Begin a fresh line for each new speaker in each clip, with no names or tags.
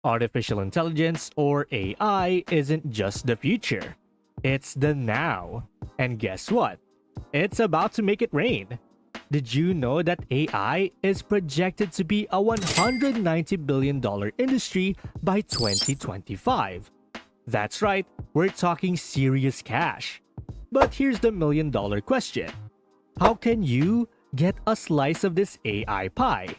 Artificial intelligence, or AI, isn't just the future, it's the now. And guess what? It's about to make it rain. Did you know that AI is projected to be a $190 billion industry by 2025? That's right, we're talking serious cash. But here's the $1 million question: how can you get a slice of this AI pie?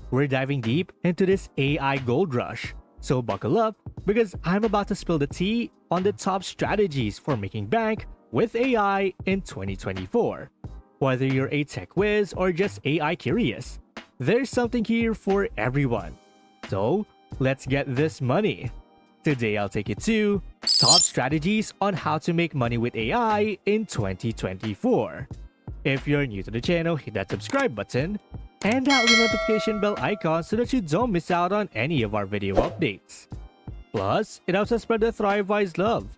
We're diving deep into this AI gold rush. So buckle up because I'm about to spill the tea on the top strategies for making bank with AI in 2024. Whether you're a tech whiz or just AI curious, there's something here for everyone. So let's get this money. Today I'll take you to top strategies on how to make money with AI in 2024. If you're new to the channel, hit that subscribe button and that little notification bell icon so that you don't miss out on any of our video updates. Plus, it helps us spread the ThriveWise love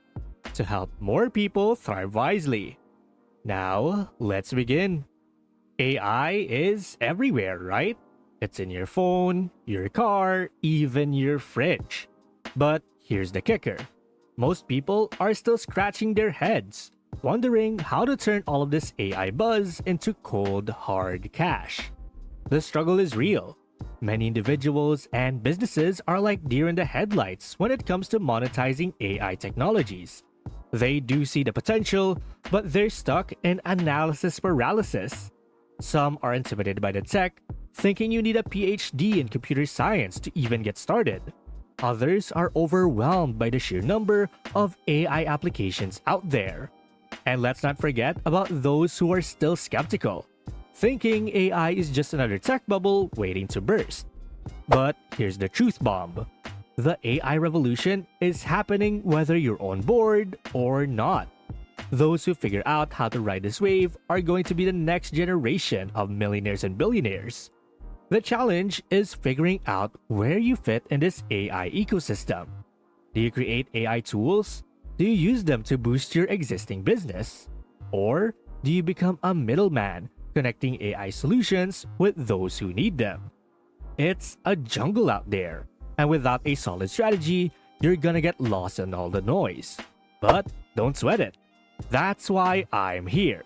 to help more people thrive wisely. Now, let's begin. AI is everywhere, right? It's in your phone, your car, even your fridge. But here's the kicker. Most people are still scratching their heads, wondering how to turn all of this AI buzz into cold, hard cash. The struggle is real. Many individuals and businesses are like deer in the headlights when it comes to monetizing AI technologies. They do see the potential, but they're stuck in analysis paralysis. Some are intimidated by the tech, thinking you need a PhD in computer science to even get started. Others are overwhelmed by the sheer number of AI applications out there. And let's not forget about those who are still skeptical, thinking AI is just another tech bubble waiting to burst. But here's the truth bomb. The AI revolution is happening whether you're on board or not. Those who figure out how to ride this wave are going to be the next generation of millionaires and billionaires. The challenge is figuring out where you fit in this AI ecosystem. Do you create AI tools? Do you use them to boost your existing business? Or do you become a middleman, connecting AI solutions with those who need them? It's a jungle out there, and without a solid strategy, you're gonna get lost in all the noise. But don't sweat it. That's why I'm here.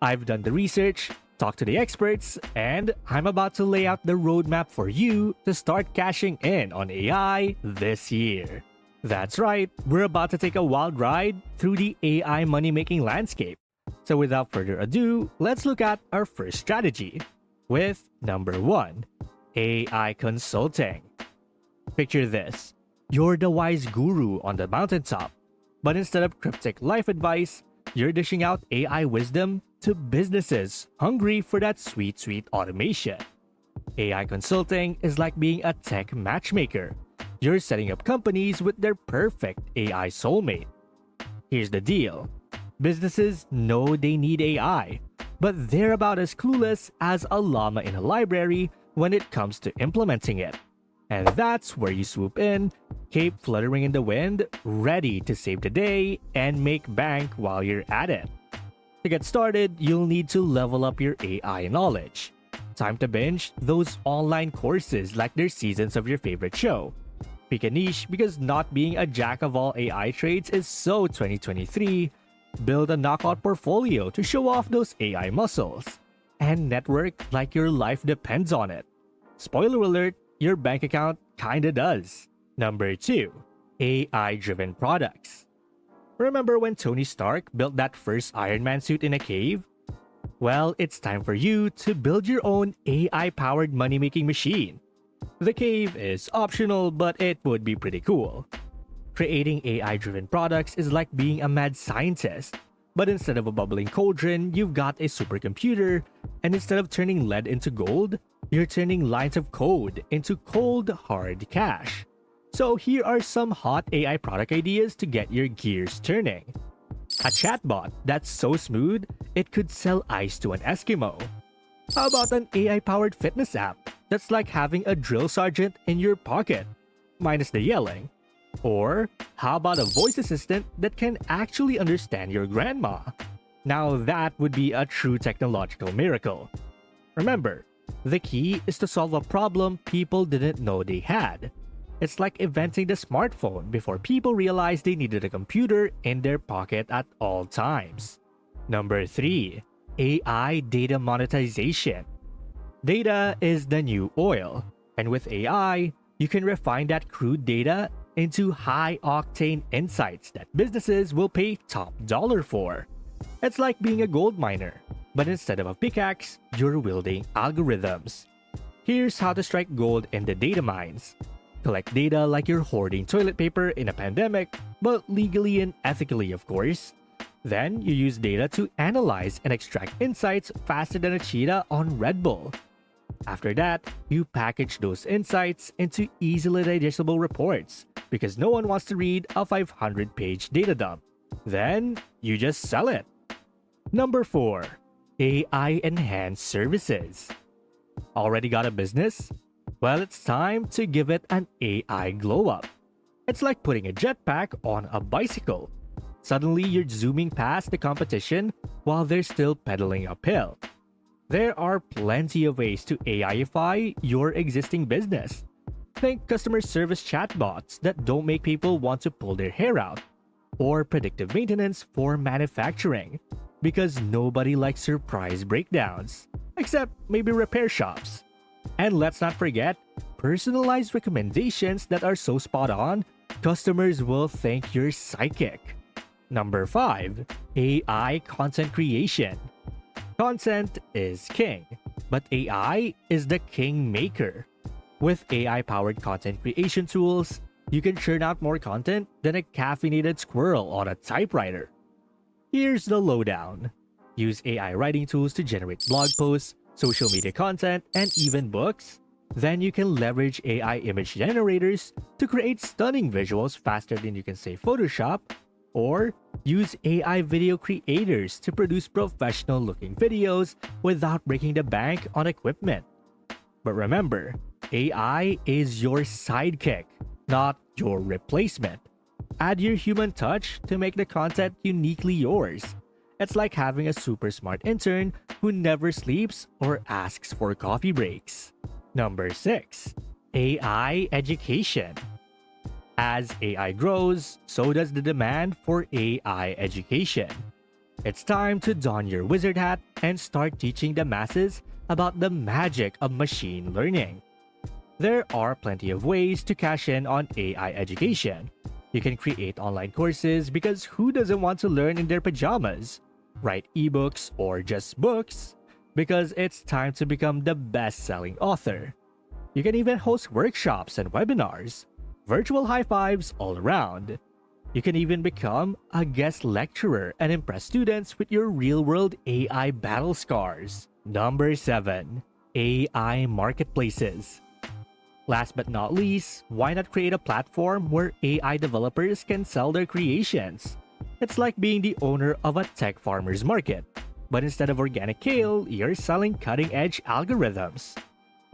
I've done the research, talked to the experts, and I'm about to lay out the roadmap for you to start cashing in on AI this year. That's right, we're about to take a wild ride through the AI money-making landscape. So without further ado, let's look at our first strategy with number 1, AI consulting. Picture this. You're the wise guru on the mountaintop, but instead of cryptic life advice, you're dishing out AI wisdom to businesses hungry for that sweet automation. AI consulting is like being a tech matchmaker. You're setting up companies with their perfect AI soulmate. Here's the deal. Businesses know they need AI, but they're about as clueless as a llama in a library when it comes to implementing it. And that's where you swoop in, cape fluttering in the wind, ready to save the day and make bank while you're at it. To get started, you'll need to level up your AI knowledge. Time to binge those online courses like they're seasons of your favorite show. Pick a niche because not being a jack of all AI trades is so 2023. Build a knockout portfolio to show off those AI muscles. And network like your life depends on it. Spoiler alert, your bank account kinda does. Number 2, AI-driven products. Remember when Tony Stark built that first Iron Man suit in a cave? Well, it's time for you to build your own AI-powered money-making machine. The cave is optional, but it would be pretty cool. Creating AI-driven products is like being a mad scientist. But instead of a bubbling cauldron, you've got a supercomputer, and instead of turning lead into gold, you're turning lines of code into cold, hard cash. So here are some hot AI product ideas to get your gears turning. A chatbot that's so smooth, it could sell ice to an Eskimo. How about an AI-powered fitness app that's like having a drill sergeant in your pocket, minus the yelling? Or how about a voice assistant that can actually understand your grandma? Now that would be a true technological miracle. Remember, the key is to solve a problem people didn't know they had. It's like inventing the smartphone before people realized they needed a computer in their pocket at all times. Number 3. AI data monetization. Data is the new oil, and with AI, you can refine that crude data into high-octane insights that businesses will pay top dollar for. It's like being a gold miner, but instead of a pickaxe, you're wielding algorithms. Here's how to strike gold in the data mines. Collect data like you're hoarding toilet paper in a pandemic, but legally and ethically, of course. Then you use data to analyze and extract insights faster than a cheetah on Red Bull. After that, you package those insights into easily digestible reports because no one wants to read a 500-page data dump. Then you just sell it. Number 4. AI-enhanced services. Already got a business? Well, it's time to give it an AI glow-up. It's like putting a jetpack on a bicycle. Suddenly, you're zooming past the competition while they're still pedaling uphill. There are plenty of ways to AIify your existing business. Think customer service chatbots that don't make people want to pull their hair out, or predictive maintenance for manufacturing, because nobody likes surprise breakdowns, except maybe repair shops. And let's not forget, personalized recommendations that are so spot on, customers will think you're psychic. Number 5. AI content creation. Content is king, but AI is the king maker. With AI-powered content creation tools, you can churn out more content than a caffeinated squirrel on a typewriter. Here's the lowdown. Use AI writing tools to generate blog posts, social media content, and even books. Then you can leverage AI image generators to create stunning visuals faster than you can say Photoshop, or use AI video creators to produce professional-looking videos without breaking the bank on equipment. But remember, AI is your sidekick, not your replacement. Add your human touch to make the content uniquely yours. It's like having a super smart intern who never sleeps or asks for coffee breaks. Number 6. AI education. As AI grows, so does the demand for AI education. It's time to don your wizard hat and start teaching the masses about the magic of machine learning. There are plenty of ways to cash in on AI education. You can create online courses because who doesn't want to learn in their pajamas? Write ebooks or just books because it's time to become the best-selling author. You can even host workshops and webinars. Virtual high fives all around. You can even become a guest lecturer and impress students with your real-world AI battle scars. Number 7. AI marketplaces. Last but not least, why not create a platform where AI developers can sell their creations? It's like being the owner of a tech farmer's market, but instead of organic kale, you're selling cutting-edge algorithms.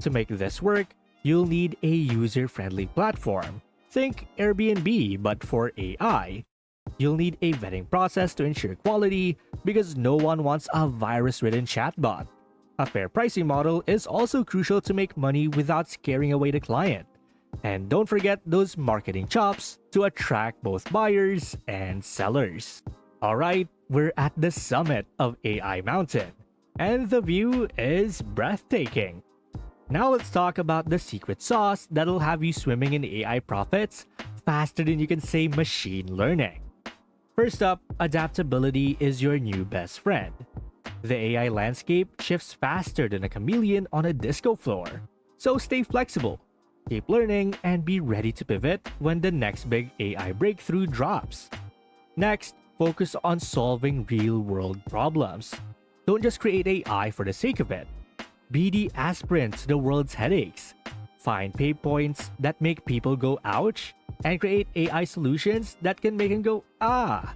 To make this work, you'll need a user-friendly platform. Think Airbnb, but for AI. You'll need a vetting process to ensure quality because no one wants a virus-ridden chatbot. A fair pricing model is also crucial to make money without scaring away the client. And don't forget those marketing chops to attract both buyers and sellers. Alright, we're at the summit of AI Mountain, and the view is breathtaking. Now let's talk about the secret sauce that'll have you swimming in AI profits faster than you can say machine learning. First up, adaptability is your new best friend. The AI landscape shifts faster than a chameleon on a disco floor, so stay flexible, keep learning, and be ready to pivot when the next big AI breakthrough drops. Next, focus on solving real-world problems. Don't just create AI for the sake of it. Be the aspirant to the world's headaches. Find pain points that make people go ouch, and create AI solutions that can make them go ah.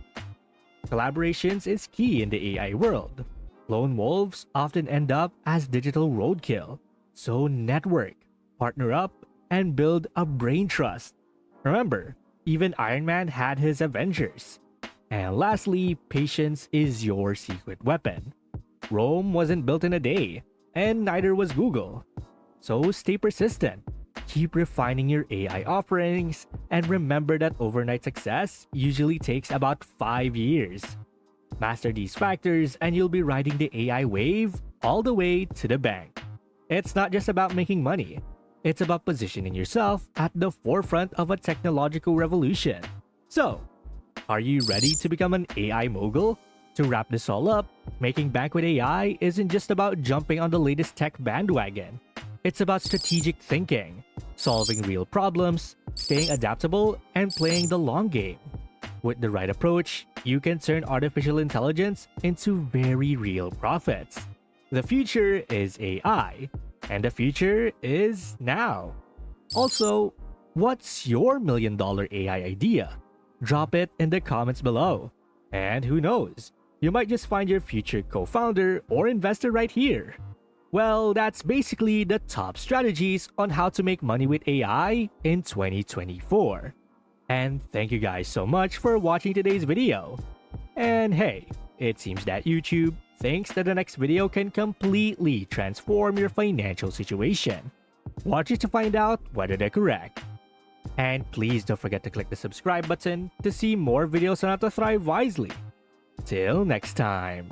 Collaborations is key in the AI world. Lone wolves often end up as digital roadkill. So network, partner up, and build a brain trust. Remember, even Iron Man had his Avengers. And lastly, patience is your secret weapon. Rome wasn't built in a day, and neither was Google. So stay persistent. Keep refining your AI offerings, and remember that overnight success usually takes about 5 years. Master these factors, and you'll be riding the AI wave all the way to the bank. It's not just about making money, it's about positioning yourself at the forefront of a technological revolution. So, are you ready to become an AI mogul? To wrap this all up, making bank with AI isn't just about jumping on the latest tech bandwagon. It's about strategic thinking, solving real problems, staying adaptable, and playing the long game. With the right approach, you can turn artificial intelligence into very real profits. The future is AI, and the future is now. Also, what's your $1,000,000 AI idea? Drop it in the comments below. And who knows, you might just find your future co-founder or investor right here. Well, that's basically the top strategies on how to make money with AI in 2024. And thank you guys so much for watching today's video. And hey, it seems that YouTube thinks that the next video can completely transform your financial situation. Watch it to find out whether they're correct. And please don't forget to click the subscribe button to see more videos on how to thrive wisely. Till next time.